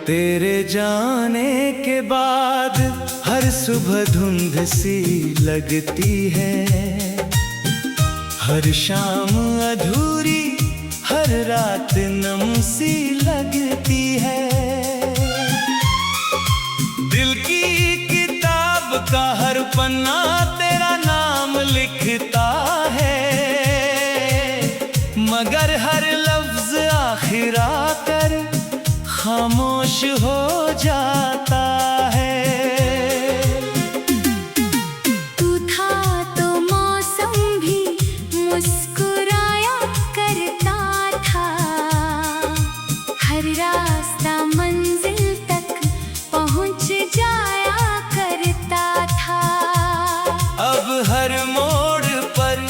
तेरे जाने के बाद हर सुबह धुंध सी लगती है, हर शाम अधूरी, हर रात नम सी लगती है। दिल की किताब का हर पन्ना तेरा नाम लिखता है, मगर हर लफ्ज आखिर आकर खामोश हो जाता है। तू था तो मौसम भी मुस्कुराया करता था, हर रास्ता मंजिल तक पहुंच जाया करता था। अब हर मोड़ पर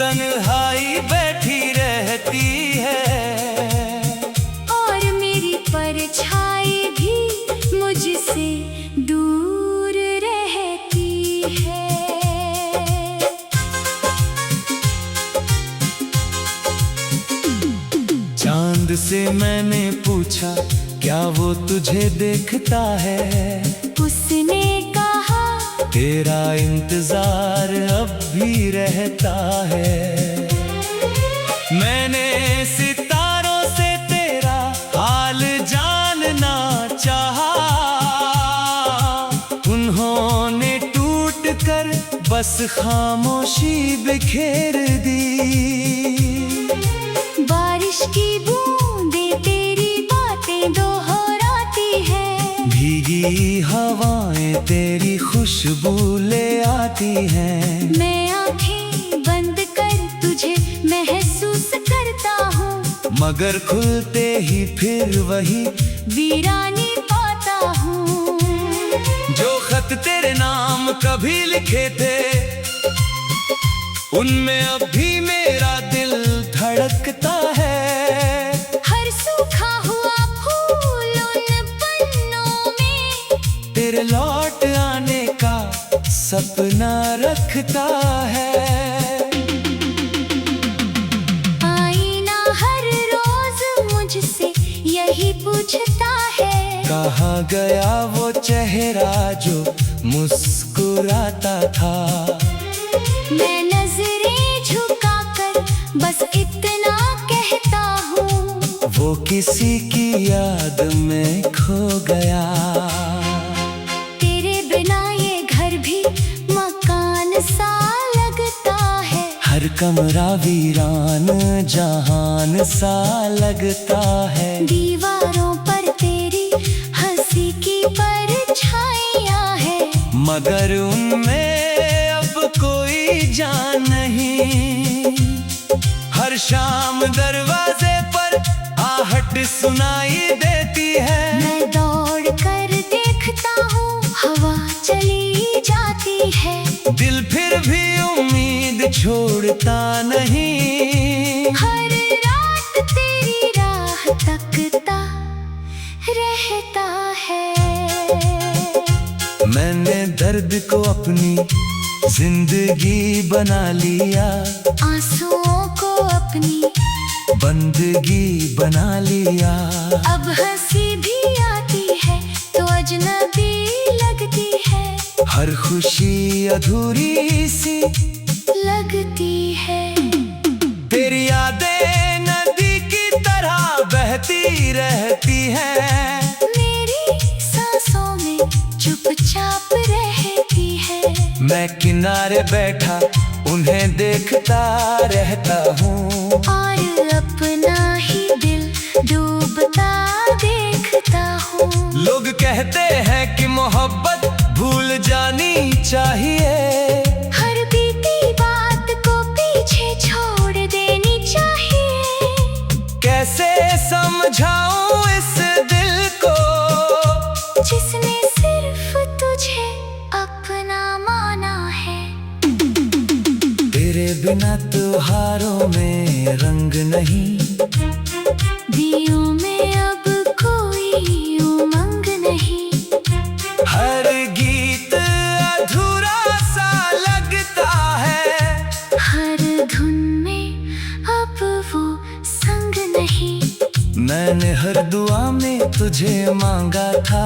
तन्हाई बैठी रहती है, परछाई भी मुझसे दूर रहती है। चांद से मैंने पूछा क्या वो तुझे देखता है, उसने कहा तेरा इंतजार अब भी रहता है। मैंने सितारों से तेरा हाल जानना चाहा, उन्होंने टूट कर बस खामोशी बिखेर दी। बारिश की बूंदें तेरी बातें दोहराती है, भीगी हवाएं तेरी खुशबू ले आती हैं। मैं आंखें बंद कर तुझे महसूस करता हूँ, मगर खुलते ही फिर वही वीरानी पाता हूँ। जो खत तेरे नाम कभी लिखे थे, उनमें अब भी मेरा दिल धड़कता है। हर सूखा हुआ फूल उन पन्नों में तेरे लौट आने का सपना रखता है। आईना हर रोज मुझसे यही पूछता है, कहाँ गया वो चेहरा जो मुस्कुराता था। मैं नजरें झुकाकर बस इतना कहता हूँ, वो किसी की याद में खो गया। तेरे बिना ये घर भी मकान सा लगता है, हर कमरा वीरान जहान सा लगता है। दीवारों पर तेरी हंसी की परछाइयाँ है, मगर उनमें अब कोई जान नहीं। हर शाम दरवाजे पर आहट सुनाई देती है, मैं दौड़ कर देखता हूँ, हवा चली जाती है। दिल फिर भी उम्मीद छोड़ता नहीं। हर रात तेरी राह तकता रहता है। मैंने दर्द को अपनी जिंदगी बना लिया, आंसुओं को अपनी बंदगी बना लिया। अब हंसी भी आती है तो अजनबी लगती है, हर खुशी अधूरी सी लगती है। तेरी यादें नदी की तरह बहती रहती हैं, मेरी सांसों में चुपचाप रहती है। मैं किनारे बैठा उन्हें देखता रहता हूँ, और अपना ही दिल डूबता देखता हूँ। लोग कहते हैं कि मोहब्बत भूल जानी चाहिए, हर बीती बात को पीछे छोड़ देनी चाहिए। कैसे समझाऊं इस दिल को जिसने सिर्फ तुझे अपना माना है। तेरे बिना त्योहारों में रंग नहीं, दियों में अब कोई उमंग नहीं। हर गीत अधूरा सा लगता है, हर धुन में अब वो संग नहीं। मैंने हर दुआ में तुझे मांगा था,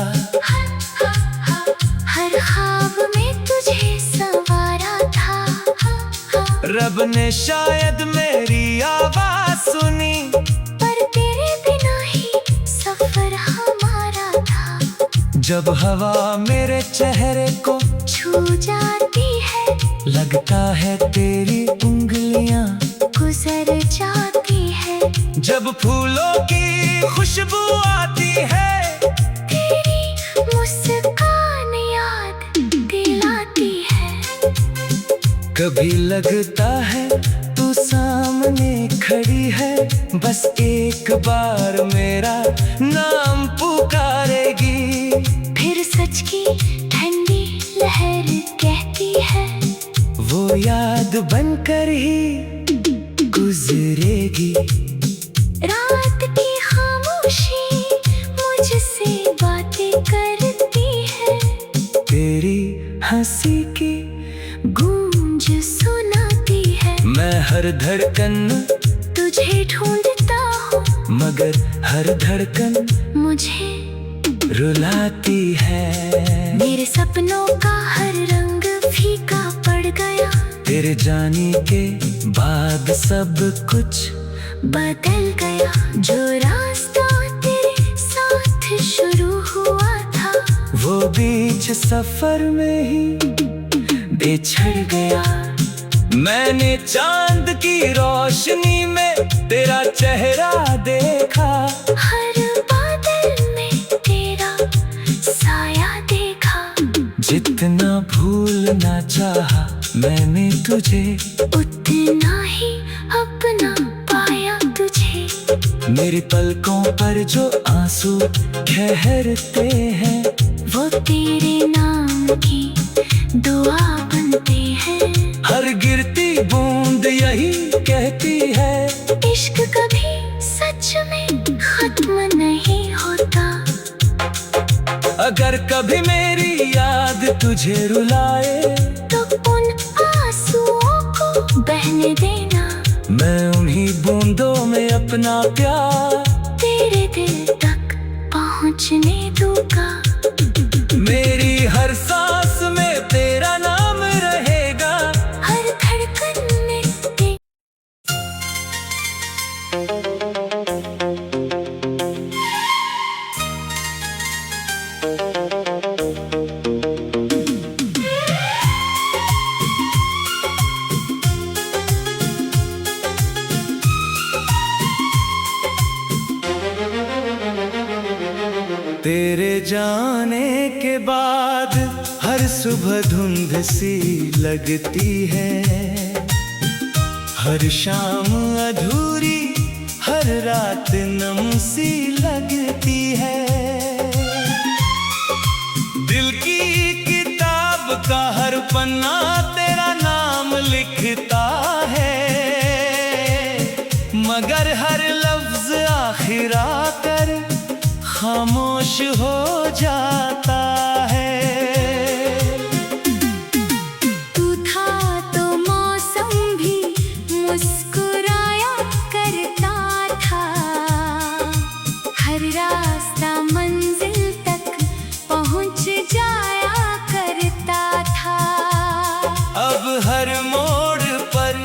हर ख्वाब में तुझे संवारा था। रब ने शायद मेरी आवाज सुनी, पर तेरे बिना ही सफर हमारा था। जब हवा मेरे चेहरे को छू जाती है, लगता है तेरी उंगलियां गुजर जाती है। जब फूलों की खुशबू आती है, तेरी मुस्कान याद दिलाती है। कभी लगता है तू सामने खड़ी है, बस एक बार मेरा नाम पुकारेगी। फिर सच की ठंडी लहर कहती है, वो याद बनकर ही गुजरेगी। रात की खामोशी मुझसे बातें करती है। तेरी हंसी की गूंज सुनाती है। मैं हर धड़कन तुझे ढूंढता हूँ, मगर हर धड़कन मुझे रुलाती है। मेरे सपनों का हर रंग फीका पड़ गया। तेरे जाने के बाद सब कुछ बदल गया। जो रास्ता तेरे साथ शुरू हुआ था, वो बीच सफर में ही बिछड़ गया। मैंने चांद की रोशनी में तेरा चेहरा देखा, हर बादल में तेरा साया देखा। जितना भूलना चाहा मैंने तुझे, उतना ही अपना पाया तुझे। मेरी पलकों पर जो आंसू ठहरते हैं, वो तेरे नाम की दुआ बनते हैं। हर गिरती बूंद यही कहती है, इश्क कभी सच में खत्म नहीं होता। अगर कभी मेरी याद तुझे रुलाए, तो उन आंसुओं को बहने देना। मैं उन्हीं बूंदों में अपना प्यार तेरे दिल तक पहुंचने दूंगा। मेरी हर सांस में तेरा नाम रहेगा। हर धड़कन में तेरे जाने के बाद हर सुबह धुंध सी लगती है, हर शाम अधूरी, हर रात नम सी लगती है। दिल की किताब का हर पन्ना तेरा नाम लिखता है, मगर हर लफ्ज आखिर आकर खामोश हो जाता है। तू था तो मौसम भी मुस्कुराया करता था। हर रास्ता मंजिल तक पहुंच जाया करता था। अब हर मोड़ पर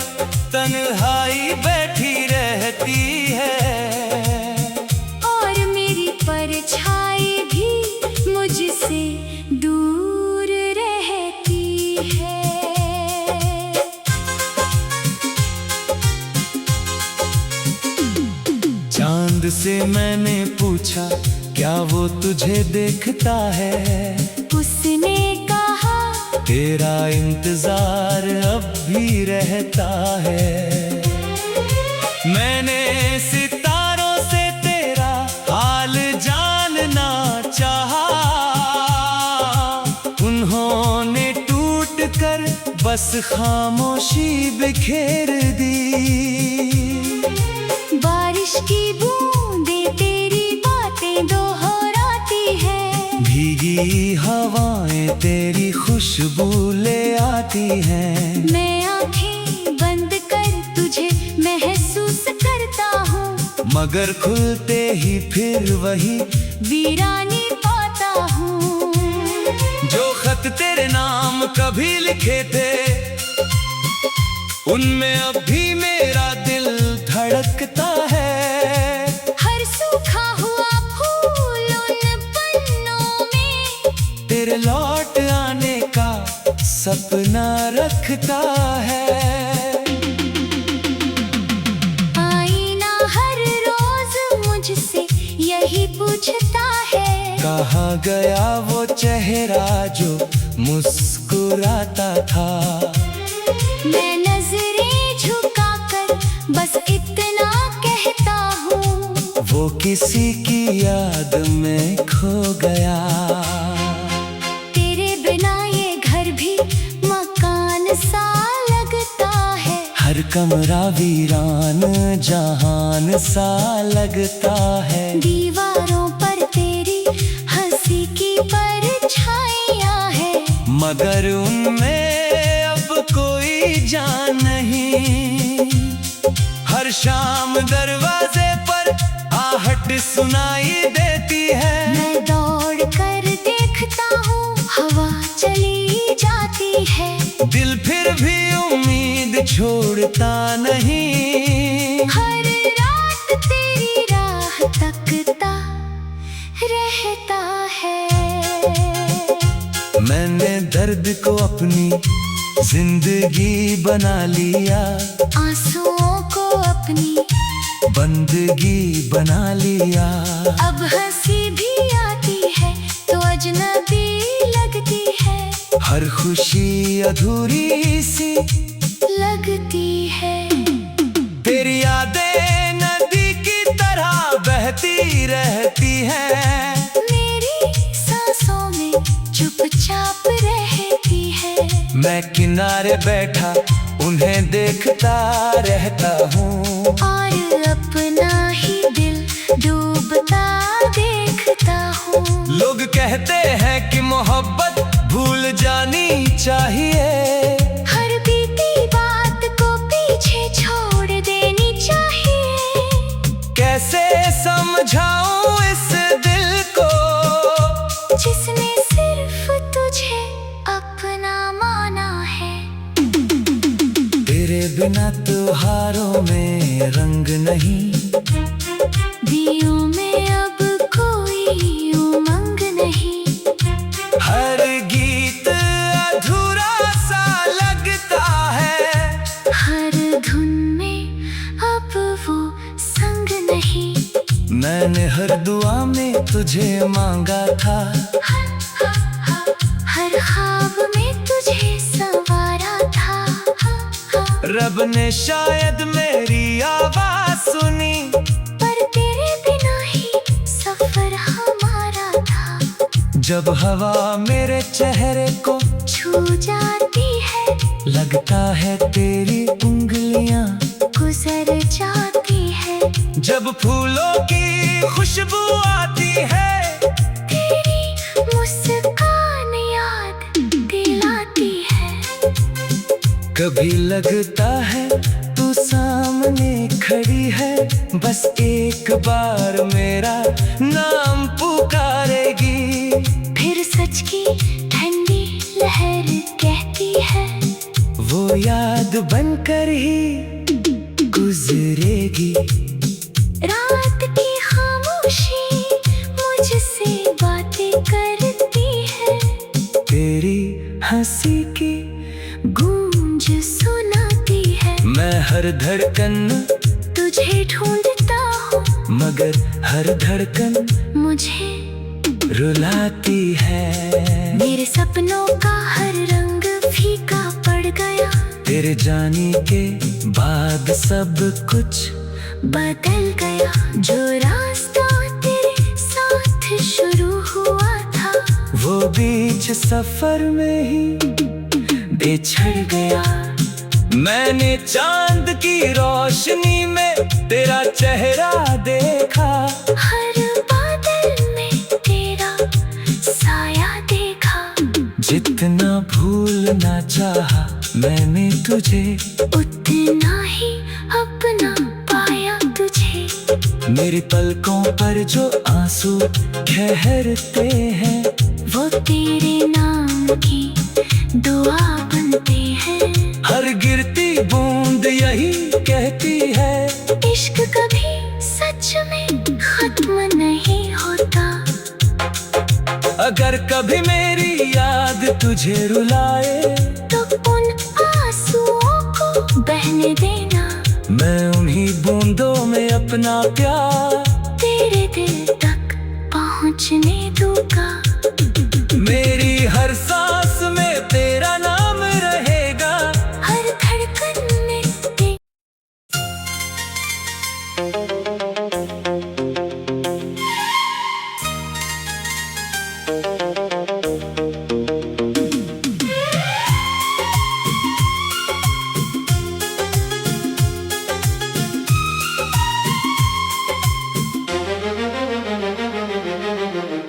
तन्हाई बैठी रहती है, परछाई भी मुझसे दूर रहती है। चांद से मैंने पूछा क्या वो तुझे देखता है, उसने कहा तेरा इंतजार अब भी रहता है। मैंने सितारों से तेरा हाल जानना चाहा, उन्होंने टूट कर बस खामोशी बिखेर दी। बारिश की की हवाएं तेरी खुशबू ले आती हैं। मैं आंखें बंद कर तुझे महसूस करता हूँ, मगर खुलते ही फिर वही वीरानी पाता हूँ। जो खत तेरे नाम कभी लिखे थे, उनमें अब भी मेरा दिल धड़कता है। हर सूखा हुआ फूल उन पन्नों में तेरे लौट आने का सपना रखता है। आईना हर रोज मुझसे यही पूछता है, कहाँ गया वो चेहरा जो मुस्कुराता था। मैं नजरें झुकाकर बस इतना कहता हूँ, वो किसी की याद में खो गया। तेरे बिना ये घर भी मकान सा लगता है। हर कमरा वीरान जहान सा लगता है। दीवारों पर तेरी हंसी की परछाइयाँ है, मगर उनमें अब कोई जान नहीं। हर शाम दरवाजे पर आहट सुनाई देती है। मैं दौड़ कर देखता हूँ, हवा चली जाती है। दिल फिर भी उम्मीद छोड़ता नहीं। हर रात तेरी राह तकता रहता है। मैंने दर्द को अपनी जिंदगी बना लिया, आंसुओं को अपनी बंदगी बना लिया। अब हंसी भी आती है तो अजनबी लगती है। हर खुशी अधूरी सी लगती है। तेरी यादें नदी की तरह बहती रहती हैं। मेरी सांसों में चुपचाप रहती है। मैं किनारे बैठा उन्हें देखता रहता हूँ, और अपना ही दिल डूबता देखता हूँ। लोग कहते हैं कि मोहब्बत भूल जानी चाहिए। हर बीती बात को पीछे छोड़ देनी चाहिए। कैसे समझाऊं इस दिल को, जिसने सिर्फ तुझे अपना माना है। तेरे बिना त्योहारों में रंग नहीं, दियों में अब कोई उमंग नहीं। हर गीत अधूरा सा लगता है। हर धुन में अब वो संग नहीं। मैंने हर दुआ में तुझे मांगा था, हर ख्वाब में तुझे संवारा था। रब ने शायद मेरी आवाज सुनी, पर तेरे बिना ही सफर हमारा था। जब हवा मेरे चेहरे को छू जाती है, लगता है तेरी उंगलियां गुजर जाती है। जब फूलों की खुशबू आती है, तेरी मुस्कान याद दिलाती है। कभी लगता है तू सामने खड़ी है, बस एक बार मेरा नाम पुकारेगी। फिर सच की ठंडी लहर कहती है, वो याद बनकर ही गुजरेगी। रात की खामोशी मुझसे बातें करती है। तेरी हंसी की गूंज सुनाती है। मैं हर धड़कन तुझे ढूंढता हूँ, मगर हर धड़कन मुझे रुलाती है। मेरे सपनों का हर रंग फीका पड़ गया। तेरे जाने के बाद सब कुछ बदल गया। जो रास्ता तेरे साथ शुरू हुआ था, वो बीच सफर में ही बिछड़ गया। मैंने चांद की रोशनी में तेरा चेहरा देखा, हर बादल में तेरा साया जितना भूलना चाहा मैंने तुझे, उतना ही अपना पाया तुझे। मेरी पलकों पर जो आंसू ठहरते हैं, वो तेरे नाम की दुआ बनते हैं। हर गिरती बूंद यही कहती है, इश्क कभी सच में खत्म नहीं होता। अगर कभी मेरी याद तुझे रुलाए, तो उन आंसुओं को बहने देना। मैं उन्हीं बूंदों में अपना प्यार तेरे दिल तक पहुंचने दूंगा। मेरी हर सांस में तेरा नाम रहेगा, हर धड़कन में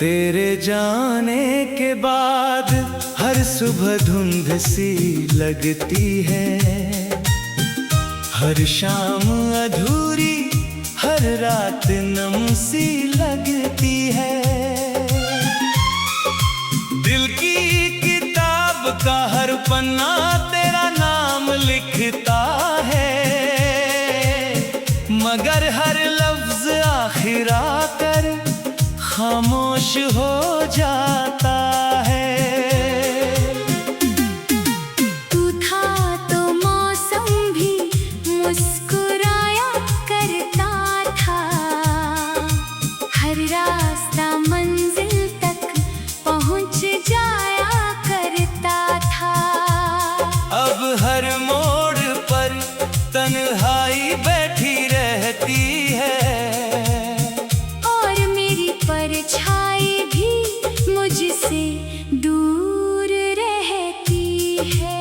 तेरे जाने के बाद हर सुबह धुंध सी लगती है, हर शाम अधूरी, हर रात नम सी लगती है। दिल की किताब का हर पन्ना तेरा नाम लिखता है, मगर हर लफ्ज आखिर आकर खामोश हो जाता है। तू था तो मौसम भी मुस्कुराया करता था। हर रास्ता मंजिल तक पहुंच जाया करता था। अब हर मोड़ पर तन्हाई बैठी रहती है, परछाई भी मुझसे दूर रहती है।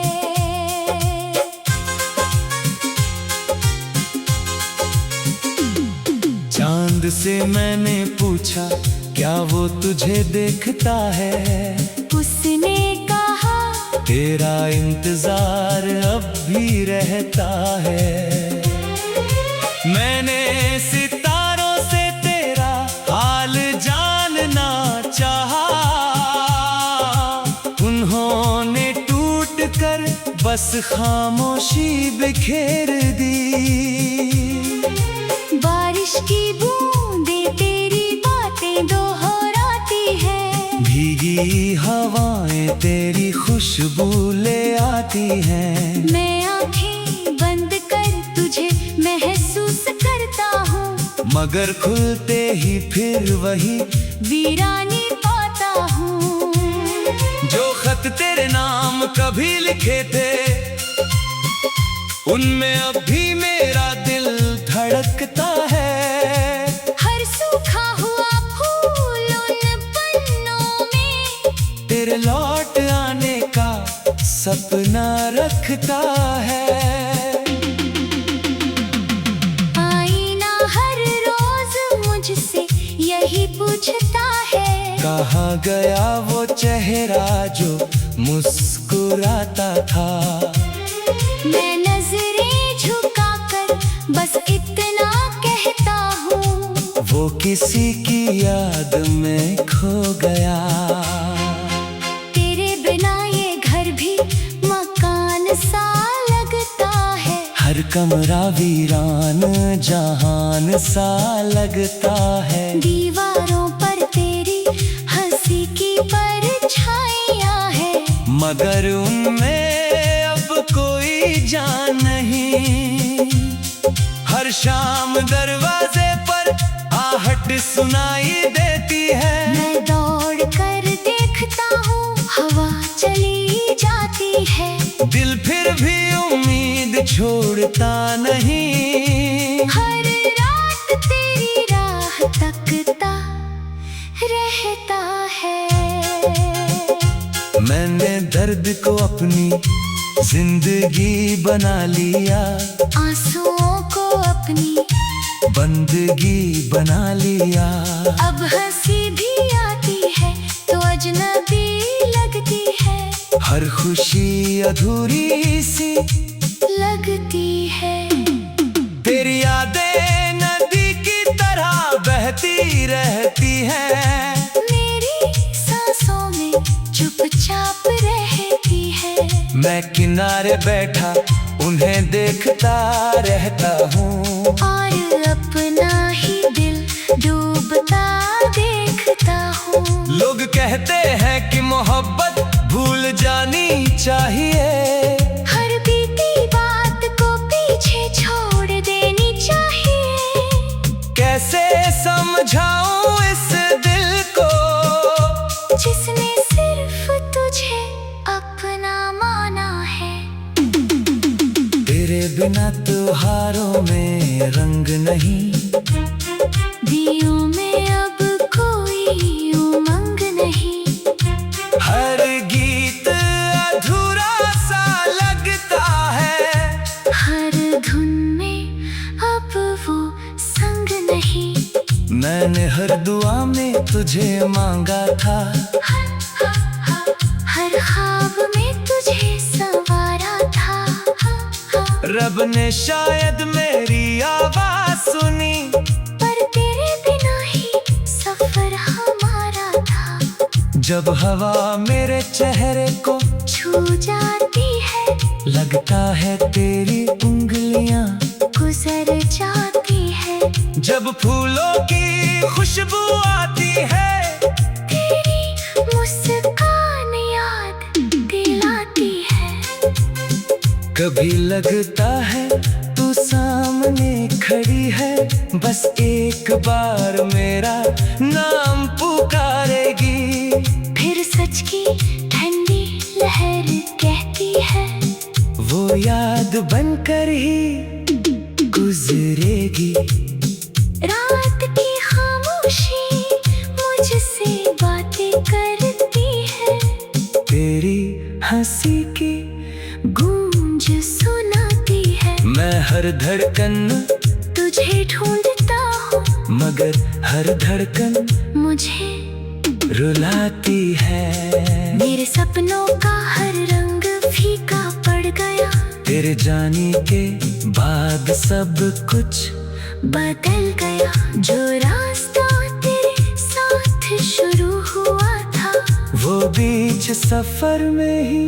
चांद से मैंने पूछा क्या वो तुझे देखता है, उसने कहा तेरा इंतजार अब भी रहता है। मैंने सितारों से तेरा हाल जानना चाहा, उन्होंने टूट कर बस खामोशी बिखेर दी। बारिश की बूंदें तेरी बातें दोहराती है, भीगी हवाएं तेरी खुशबू ले आती हैं। मैं आंखें बंद कर तुझे महसूस करता हूँ, मगर खुलते ही फिर वही वीरानी पाता हूँ। जो खत तेरे नाम कभी लिखे थे, उनमें अब भी मेरा दिल धड़कता है। हर सूखा हुआ फूल उन पन्नों में तेरे लौट आने का सपना रखता है। आईना हर रोज मुझसे यही पूछता है, कहाँ गया वो चेहरा जो मुस्कुराता था। मैं नजरें झुकाकर बस इतना कहता हूँ, वो किसी की याद में खो गया। तेरे बिना ये घर भी मकान सा लगता है, हर कमरा वीरान जहान सा लगता है। दीवारों पर तेरी हंसी की परछाइयाँ है, मगर उनमें अब कोई जान नहीं। हर शाम दरवाजे पर आहट सुनाई देती है, मैं दौड़ कर देखता हूँ हवा चली जाती है। दिल फिर भी उम्मीद छोड़ता नहीं। हर रात तेरी राह तकता रहता है। मैंने दर्द को अपनी जिंदगी बना लिया, आंसुओं को अपनी बंदगी बना लिया। अब हंसी भी आती है तो अजनबी लगती है। हर खुशी अधूरी सी लगती है। तेरी यादें नदी की तरह बहती रहती हैं। मेरी सांसों में चुपचाप रहती है। मैं किनारे बैठा उन्हें देखता रहता हूँ, और अपना ही दिल डूबता देखता हूँ। लोग कहते हैं कि मोहब्बत भूल जानी चाहिए, हर बीती बात को पीछे छोड़ देनी चाहिए। कैसे समझाऊं इस दिल को जिसने सिर्फ तुझे अपना माना है। तेरे बिना त्योहारों में रंग नहीं, दियों में अब कोई उमंग नहीं। हर गीत अधूरा सा लगता है, हर धुन में अब वो संग नहीं। मैंने हर दुआ में तुझे मांगा था, हर ख्वाब में तुझे संवारा था। रब ने शायद मेरी आवाज सुनी, पर तेरे बिना ही सफर हमारा था। जब हवा मेरे चेहरे को छू जाती है, लगता है तेरी उंगलियां गुजर जाती है। जब फूलों की खुशबू आती है, तेरी मुस्कान याद दिलाती है। कभी लगता है तू सामने खड़ी है, बस एक बार मेरा नाम पुकारेगी। फिर सच की ठंडी लहर कहती है, वो याद बनकर ही गुजरेगी। रात की खामोशी मुझसे बातें करती है। तेरी हंसी की गूंज सुनाती है। मैं हर धड़कन तुझे ढूंढता हूँ, मगर हर धड़कन मुझे रुलाती है। मेरे सपनों का हर रंग फीका पड़ गया। तेरे जाने के बाद सब कुछ बदल गया। जो रास्ता तेरे साथ शुरू हुआ था, वो बीच सफर में ही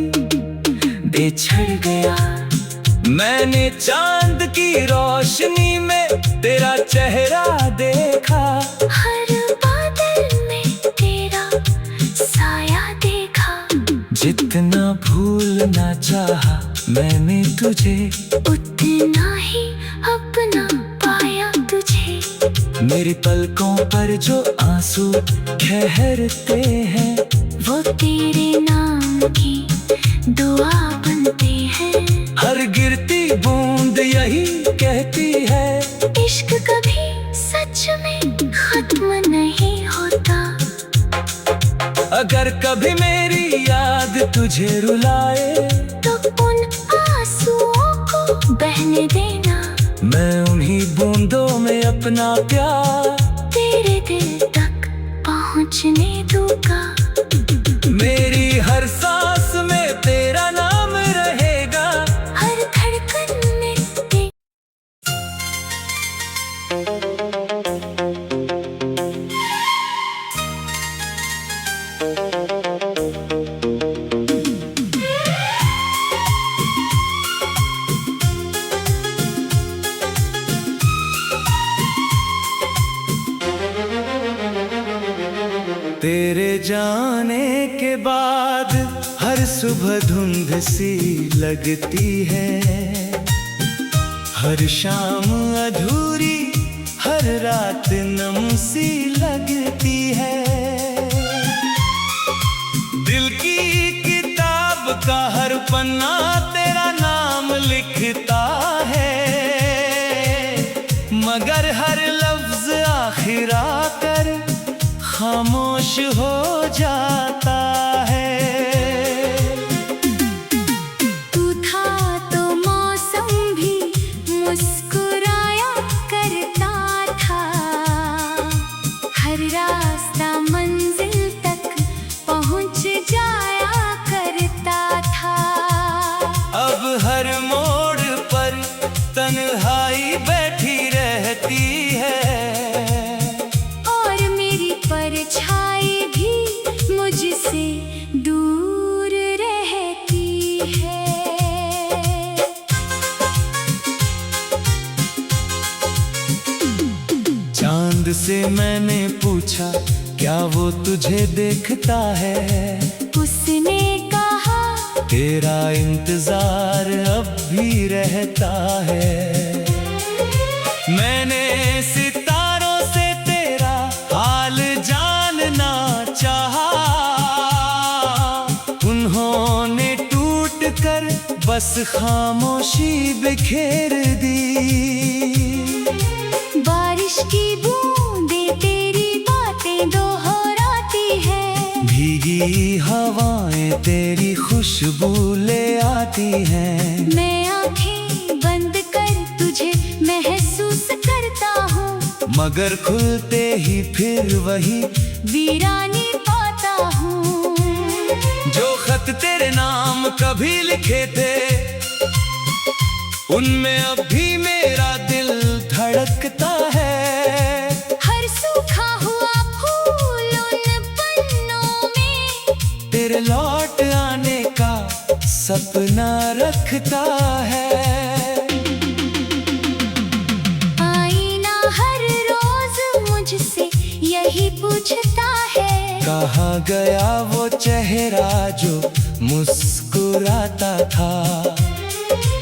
बिछड़ गया। मैंने चांद की रोशनी में तेरा चेहरा देखा, हर बादल में तेरा साया देखा। जितना भूलना चाहा मैंने तुझे, उतना ही अपना पाया तुझे। मेरी पलकों पर जो आंसू ठहरते हैं, वो तेरे नाम की दुआ बनते हैं। हर गिरती बूंद यही कहती है, इश्क कभी सच में खत्म नहीं होता। अगर कभी मेरी याद तुझे रुलाए, तो उन आंसुओं को बहने देना। मैं उन्हीं बूंदों में अपना प्यार तेरे दिल तक पहुंचने दूंगा। मेरी हर सांस में तेरा नाम रहेगा, हर धड़कन में तेरे जाने के बाद हर सुबह धुंध सी लगती है, हर शाम अधूरी, हर रात नम सी लगती है। दिल की किताब का हर पन्ना तेरा नाम लिखता है, मगर हर लफ्ज आखिर आकर खामोश हो जाता है। तू था तो मौसम भी मुस्कुराया करता था। हर रास्ता मंजिल तक पहुंच जाया करता चांद से मैंने पूछा क्या वो तुझे देखता है। उसने कहा तेरा इंतजार अब भी रहता है। मैंने सितारों से तेरा हाल जानना चाहा, उन्होंने टूट कर बस खामोशी बिखेर दी। बारिश की बूंदें तेरी बातें दोहराती है, भीगी हवाएं तेरी खुशबू ले आती हैं। मैं आंखें बंद कर तुझे महसूस करता हूँ, मगर खुलते ही फिर वही वीरानी पाता हूँ। जो खत तेरे नाम कभी लिखे थे, उनमें अब भी मेरा दिल धड़कता है। हर सूखा हुआ फूल उन पन्नों में तेरे लौट आने का सपना रखता है। आईना हर रोज मुझसे यही पूछता है, कहाँ गया वो चेहरा जो मुस्कुराता था।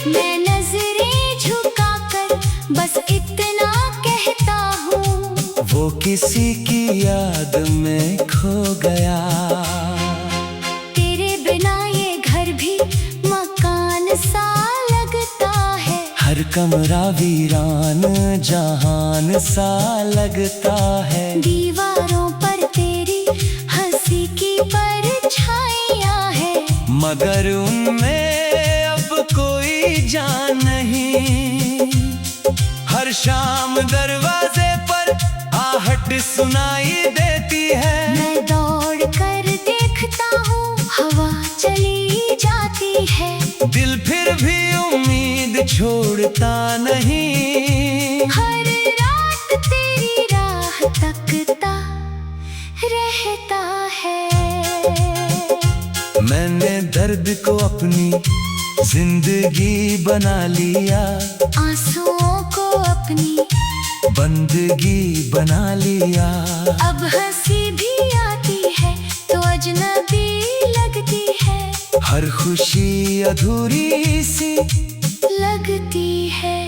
मैं नजरें झुकाकर बस इतना कहता हूँ, वो किसी की याद में खो गया। तेरे बिना ये घर भी मकान सा लगता है, हर कमरा वीरान जहान सा लगता है। दीवारों पर तेरी हंसी की परछाइयाँ है, मगर उनमें अब कोई जान नहीं। हर शाम दरवाजे पर आहट सुनाई देती है। मैं दौड़ कर देखता हूँ, हवा चली जाती है, दिल फिर भी उम्मीद छोड़ता नहीं। हर रात तेरी राह तकता रहता है। मैंने दर्द को अपनी जिंदगी बना लिया, आंसुओं को अपनी बंदगी बना लिया। अब हंसी भी आती है तो अजनबी लगती है, हर खुशी अधूरी सी लगती है।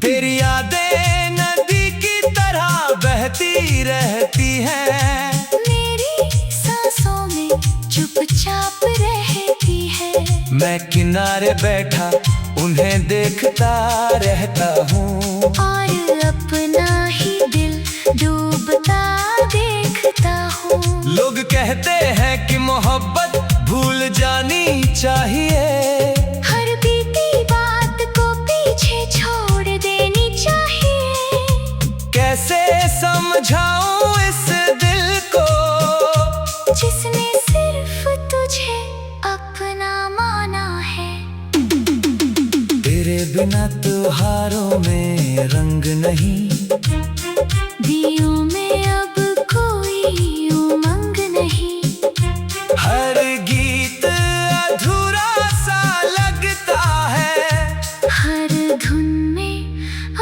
तेरी यादें नदी की तरह बहती रहती हैं। मेरी सांसों में चुपचाप रहती है, मैं किनारे बैठा उन्हें देखता रहता हूँ, और अपना ही दिल डूबता देखता हूँ। लोग कहते हैं कि मोहब्बत भूल जानी चाहिए, हर बीती बात को पीछे छोड़ देनी चाहिए। कैसे समझाऊं इस दिल को जिसने सिर्फ तुझे अपना माना है। तेरे बिना त्योहारों में रंग नहीं, दियों में अब कोई उमंग नहीं, हर गीत अधूरा सा लगता है। हर धुन में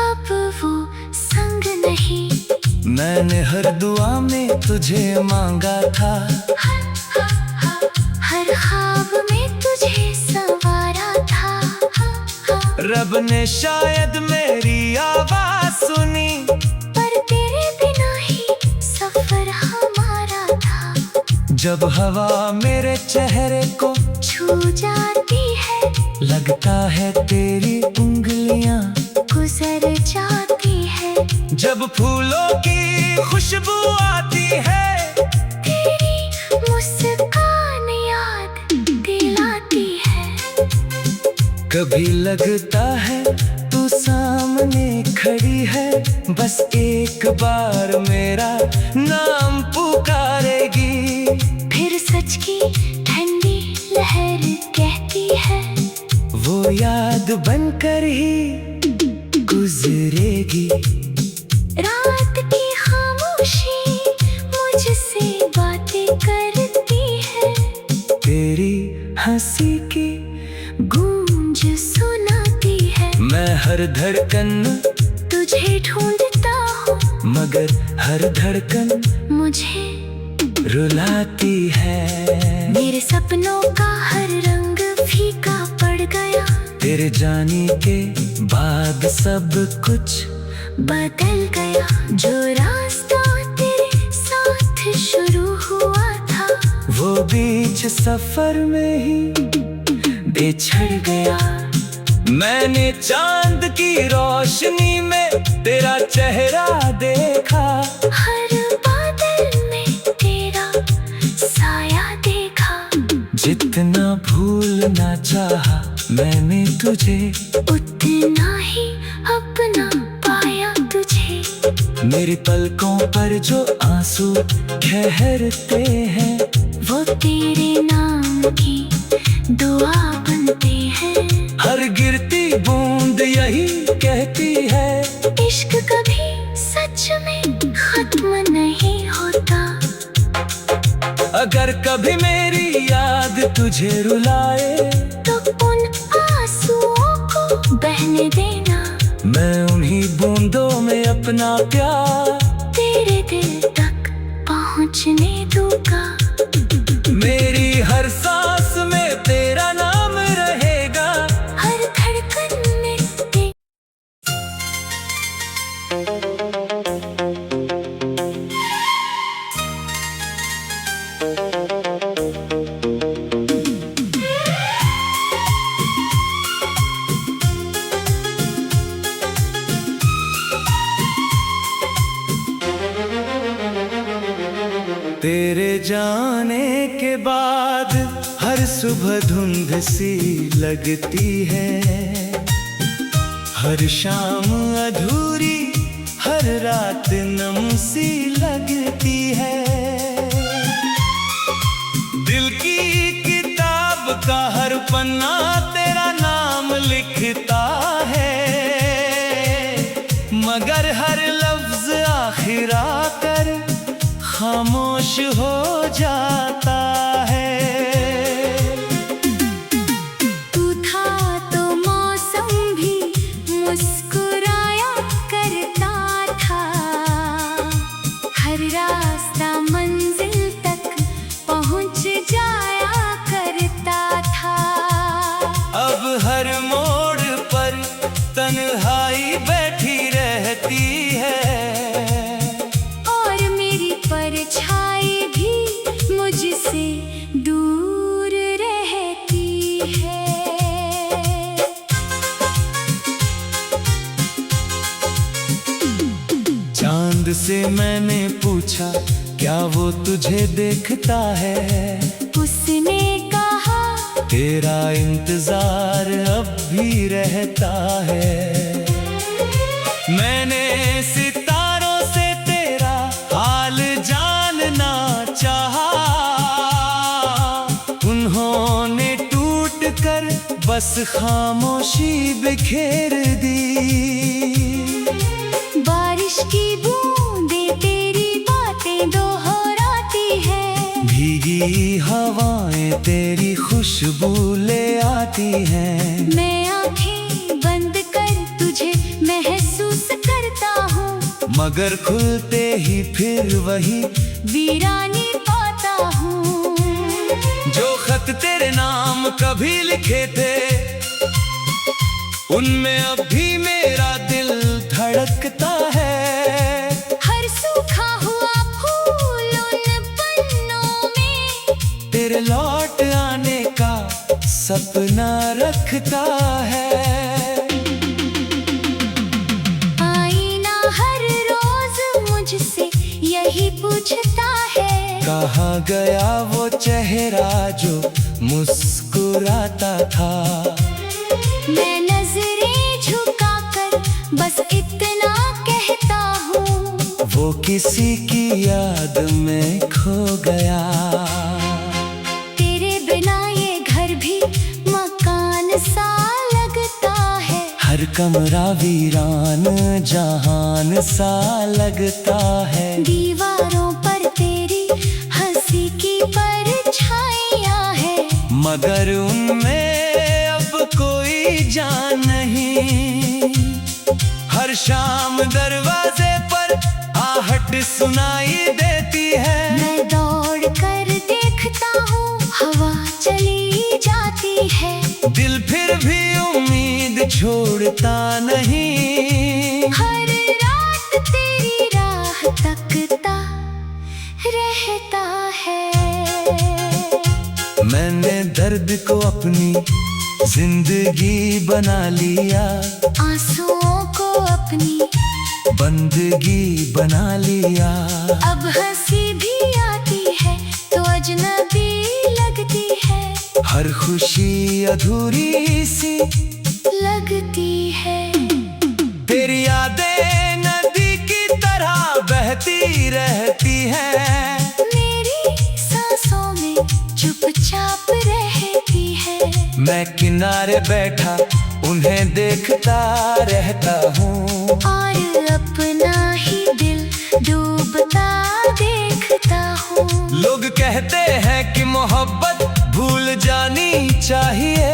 अब वो संग नहीं। मैंने हर दुआ में तुझे मांगा था, हर ख्वाब में तुझे संवारा था। रब ने शायद मेरी आवाज सुनी, पर तेरे बिना ही सफर हमारा था। जब हवा मेरे चेहरे को छू जाती है, लगता है तेरी उंगलियां गुजर जाती है। जब फूलों की खुशबू आती है, तेरी मुस्कान याद दिलाती है। कभी लगता है तू सामने खड़ी है, बस एक बार मेरा नाम पुकारेगी। फिर सच की ठंडी लहर कहती है, वो याद बनकर ही गुजरेगी। रात की खामोशी मुझसे बातें करती है, तेरी हंसी की गूंज सुनाती है। मैं हर धड़कन तुझे ढूंढता हूँ, मगर हर धड़कन मुझे रुलाती है। मेरे सपनों का हर रंग फीका पड़ गया, तेरे जाने के बाद सब कुछ बदल गया। जो रास्ता तेरे साथ शुरू हुआ था, वो बीच सफर में ही बिछड़ गया। मैंने चांद की रोशनी में तेरा चेहरा देखा, हर बादल में तेरा साया देखा। जितना भूलना चाहा मैंने तुझे, उतना ही अपना पाया तुझे। मेरी पलकों पर जो आंसू ठहरते हैं, वो तेरे नाम की दुआ बनते हैं। हर गिरती बूंद यही कहती है, इश्क कभी सच में खत्म नहीं होता। अगर कभी मेरी याद तुझे रुलाए, तो उन आंसुओं को बहने देना। मैं उन्हीं बूंदों में अपना प्यार तेरे दिल तक पहुंचने दूंगा। मेरी हर सांस में तेरा नाम रहेगा, हर धड़कन में तेरे जाने के बाद हर सुबह धुंध सी लगती है, हर शाम अधूरी, हर रात नम सी लगती है। दिल की किताब का हर पन्ना तेरा नाम लिखता है, मगर हर लफ्ज आखिर आकर खामोश हो जाता है। तू था तो मौसम भी मुस्कुराया करता था, हर रास्ता मंजिल तक पहुंच जाया करता था। अब हर मोड़ पर तन्हाई बैठी रहती है, परछाई भी मुझसे दूर रहती है। चांद से मैंने पूछा क्या वो तुझे देखता है, उसने कहा तेरा इंतजार अब भी रहता है। मैंने सितारों से तेरा हाल जानना चाहा, उन्होंने टूट कर बस खामोशी बिखेर दी। बारिश की बूंदें तेरी बातें दोहराती हैं, भीगी हवाएं तेरी खुशबू ले आती हैं। मैं आंखें बंद कर तुझे महसूस करता हूँ, मगर खुलते ही फिर वही वीरानी पाता हूँ। जो खत तेरे नाम कभी लिखे थे, उनमें अब भी मेरा दिल धड़कता है। हर सूखा हुआ फूल उन पन्नों में तेरे लौट आने का सपना रखता है। आईना हर रोज मुझसे यही पूछता है, कहाँ गया वो चेहरा जो मुस्कुराता था। मैं नजरें झुकाकर बस इतना कहता हूँ, वो किसी की याद में खो गया। तेरे बिना ये घर भी मकान सा लगता है, हर कमरा वीरान जहान सा लगता है। दीवारों पर तेरी हंसी की परछाइयाँ है, मगर उनमें अब कोई जान नहीं। हर शाम दरवाजे पर आहट सुनाई देती है। मैं दौड़ कर देखता हूँ, हवा चली जाती है। दिल फिर भी उम्मीद छोड़ता नहीं। हर रात तेरी राह तकता रहता है। मैंने दर्द को अपनी जिंदगी बना लिया। आंसुओं को अपनी बंदगी बना लिया। अब हंसी भी आती है तो अजनबी लगती है। हर खुशी अधूरी सी लगती है। तेरी यादें नदी की तरह बहती रहती हैं। मेरी सांसों में चुपचाप रहती है। मैं किनारे बैठा उन्हें देखता रहता हूँ। और अपना ही दिल डूबता देखता हूँ। लोग कहते हैं कि मोहब्बत भूल जानी चाहिए।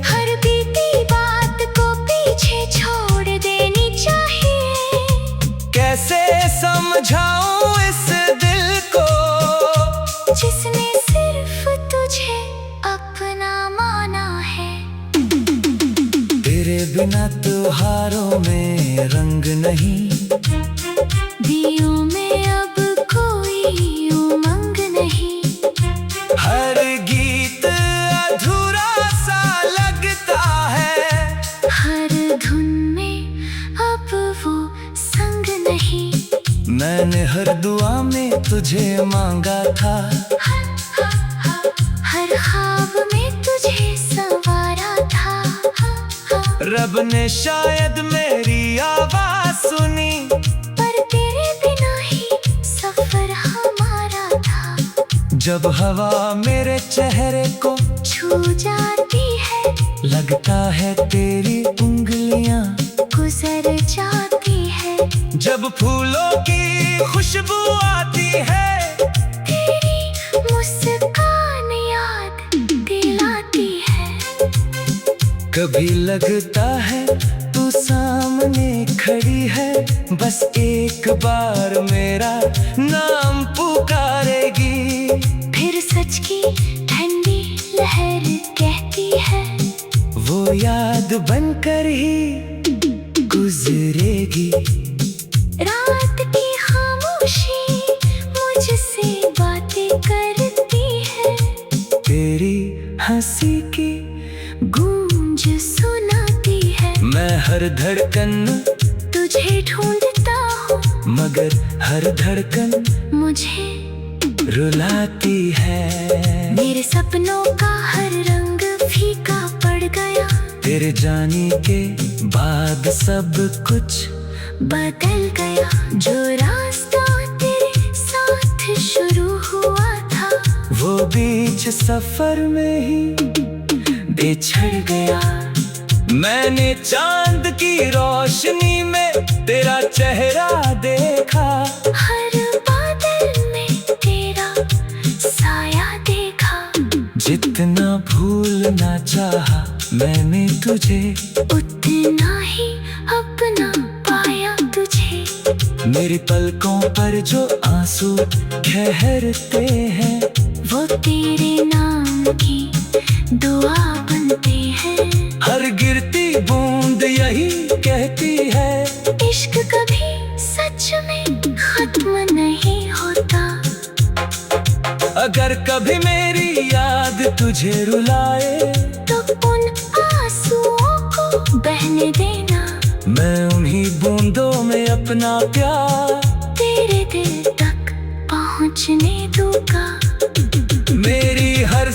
हर बीती बात को पीछे छोड़ देनी चाहिए। कैसे समझाऊं इस दिल को जिसने सिर्फ तुझे अपना माना है। तेरे बिना त्योहारों में रंग नहीं। दियों में अब कोई उमंग नहीं। हर गीत अधूरा सा लगता है। हर धुन में अब वो संग नहीं। मैंने हर दुआ में तुझे मांगा था। हर ख्वाब में तुझे संवारा था। रब ने शायद मेरी आवाज सुनी। पर तेरे बिना ही सफर हमारा था। जब हवा मेरे चेहरे को छू जाती है, लगता है तेरी उंगलियां गुजर जाती है। जब फूलों की खुशबू आती है, तेरी मुस्कान याद दिलाती है। कभी लगता है तू सामने खड़ी है। बस एक बार मेरा नाम पुकारेगी। फिर सच की ठंडी लहर कहती है, वो याद बनकर ही गुजरेगी। रात की खामोशी मुझसे बातें करती है। तेरी हंसी की गूंज सुनाती है। मैं हर धड़कन तुझे ढूंढता हूँ, मगर हर धड़कन मुझे रुलाती है। मेरे सपनों का हर रंग फीका पड़ गया। तेरे जाने के बाद सब कुछ बदल गया। जो रास्ता तेरे साथ शुरू हुआ था, वो बीच सफर में ही बिछड़ गया। मैंने चांद की रोशनी में तेरा चेहरा देखा। हर बादल में तेरा साया देखा। जितना भूलना चाहा मैंने तुझे, उतना ही अपना पाया तुझे। मेरी पलकों पर जो आंसू ठहरते हैं, वो तेरे नाम की दुआ बनते हैं। हर गिरती बूंद यही कहती है, इश्क कभी सच में खत्म नहीं होता। अगर कभी मेरी याद तुझे रुलाए, तो उन आंसुओं को बहने देना। मैं उन्हीं बूंदों में अपना प्यार तेरे दिल तक पहुँचने दूंगा। मेरी हर